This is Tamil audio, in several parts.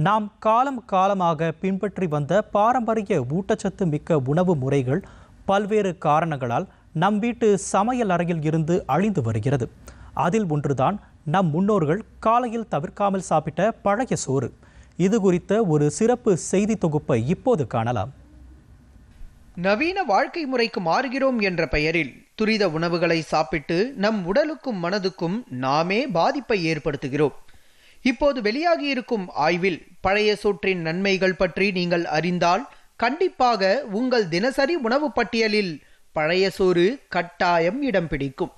நாம் காலம் காலமாக பின்பற்றி வந்த பாரம்பரிய ஊட்டச்சத்து மிக்க உணவு முறைகள் பல்வேறு காரணங்களால் நம் வீட்டு சமையல் அறையில் இருந்து அழிந்து வருகிறது. அதில் ஒன்றுதான் நம் முன்னோர்கள் காலையில் தவிர்க்காமல் சாப்பிட்ட பழைய சோறு. இது குறித்த ஒரு சிறப்பு செய்தி தொகுப்பை இப்போது காணலாம். நவீன வாழ்க்கை முறைக்கு மாறுகிறோம் என்ற பெயரில் துரித உணவுகளை சாப்பிட்டு நம் உடலுக்கும் மனதுக்கும் நாமே பாதிப்பை ஏற்படுத்துகிறோம். இப்போது வெளியாகியிருக்கும் ஆய்வில் பழைய சோற்றின் நன்மைகள் பற்றி நீங்கள் அறிந்தால் கண்டிப்பாக உங்கள் தினசரி உணவு பட்டியலில் பழைய சோறு கட்டாயம் இடம் பிடிக்கும்.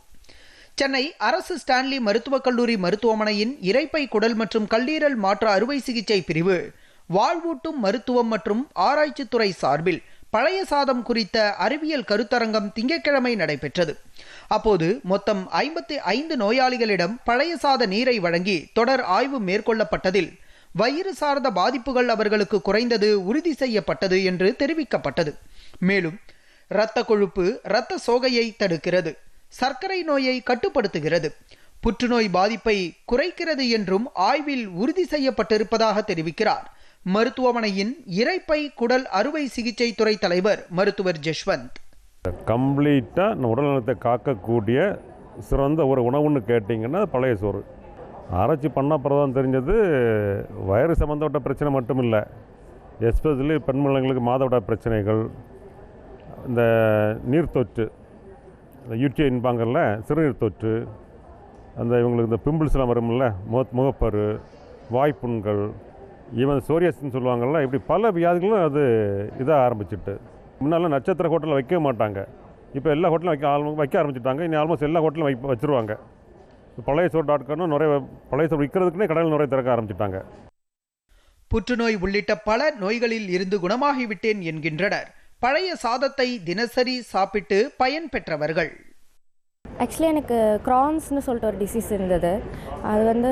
சென்னை அரசு ஸ்டான்லி மருத்துவக் கல்லூரி மருத்துவமனையின் இரைப்பை குடல் மற்றும் கல்லீரல் மாற்று அறுவை சிகிச்சை பிரிவு வாழ்வூட்டும் மருத்துவம் மற்றும் ஆராய்ச்சித்துறை சார்பில் பழைய சாதம் குறித்த அறிவியல் கருத்தரங்கம் திங்கட்கிழமை நடைபெற்றது. அப்போது மொத்தம் 55 நோயாளிகளிடம் பழைய சாத நீரை வழங்கி தொடர் ஆய்வு மேற்கொள்ளப்பட்டதில் வயிறு சார்ந்த பாதிப்புகள் அவர்களுக்கு குறைந்தது உறுதி செய்யப்பட்டது என்று தெரிவிக்கப்பட்டது. மேலும் இரத்த கொழுப்பு இரத்த சோகையை தடுக்கிறது, சர்க்கரை நோயை கட்டுப்படுத்துகிறது, புற்றுநோய் பாதிப்பை குறைக்கிறது என்றும் ஆய்வில் உறுதி செய்யப்பட்டிருப்பதாக தெரிவிக்கிறார் மருத்துவமனையின் இரைப்பை குடல் அறுவை சிகிச்சை துறை தலைவர் மருத்துவர் ஜஷ்வந்த். கம்ப்ளீட்டாக உடல்நலத்தை காக்கக்கூடிய சிறந்த ஒரு உணவுன்னு கேட்டிங்கன்னா பழைய சோறு. ஆராய்ச்சி பண்ண பிறதான் தெரிஞ்சது வயிறு சம்மந்தப்பட்ட பிரச்சனை மட்டும் இல்லை, எஸ்பெஷலி பெண்மணிகளுக்கு மாதவிடாய் பிரச்சனைகள், இந்த நீர்த்தொற்று, இந்த யூடிஐன்பாங்கல்ல சிறுநீர் தொற்று, அந்த இவங்களுக்கு இந்த பிம்பிள்ஸ்லாம் வரும்ல, முகப்பரு, வாய்ப்புண்கள், ஈவன் சோரியாசின்னு சொல்லுவாங்கள்ல, இப்படி பல வியாதிகளும் அது இதாக ஆரம்பிச்சிட்டு. முன்னாலும் நட்சத்திர ஹோட்டலில் வைக்கவே மாட்டாங்க, இப்போ எல்லா ஹோட்டலும் வைக்க ஆரம்பிச்சிட்டாங்க. இனி ஆல்மோஸ்ட் எல்லா ஹோட்டலும் வச்சுருவாங்க. பழைய சோறு நிறைய பழைய சோறு விற்கிறதுக்குனே கடையில் நிறைய திறக்க ஆரம்பிச்சிட்டாங்க. புற்றுநோய் உள்ளிட்ட பல நோய்களில் இருந்து குணமாகிவிட்டேன் என்கின்றனர் பழைய சாதத்தை தினசரி சாப்பிட்டு பயன் பெற்றவர்கள். ஆக்சுவலி எனக்கு க்ரான்ஸ்னு சொல்லிட்டு ஒரு டிசீஸ் இருந்தது. அது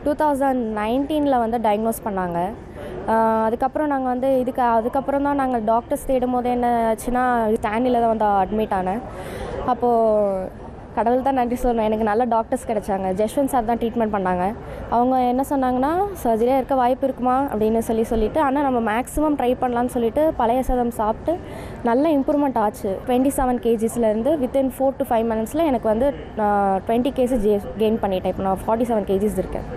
2019 டயக்னோஸ் பண்ணாங்க. அதுக்கப்புறம் நாங்கள் அதுக்கப்புறம் தான் நாங்கள் டாக்டர்ஸ் தேடும் போது என்ன ஆச்சுன்னா ஸ்டான்லியில் தான் அட்மிட் ஆனேன். அப்போது கடவுள் தான் நன்றி சொல்லணும், எனக்கு நல்ல டாக்டர்ஸ் கிடைச்சாங்க. ஜஷ்வந்த் சார் தான் ட்ரீட்மெண்ட் பண்ணாங்க. அவங்க என்ன சொன்னாங்கன்னா சர்ஜரியாக இருக்க வாய்ப்பு இருக்குமா அப்படின்னு சொல்லிட்டு, ஆனால் நம்ம மேக்ஸிமம் ட்ரை பண்ணலான்னு சொல்லிட்டு பழைய சாதம் சாப்பிட்டு நல்ல இம்ப்ரூவ்மெண்ட் ஆச்சு. 27 kgsலேருந்து வித்தின் 4 to 5 months எனக்கு 20 kg கெயின் பண்ணிட்டேன். இப்போ நான் 47 kgs இருக்கேன்.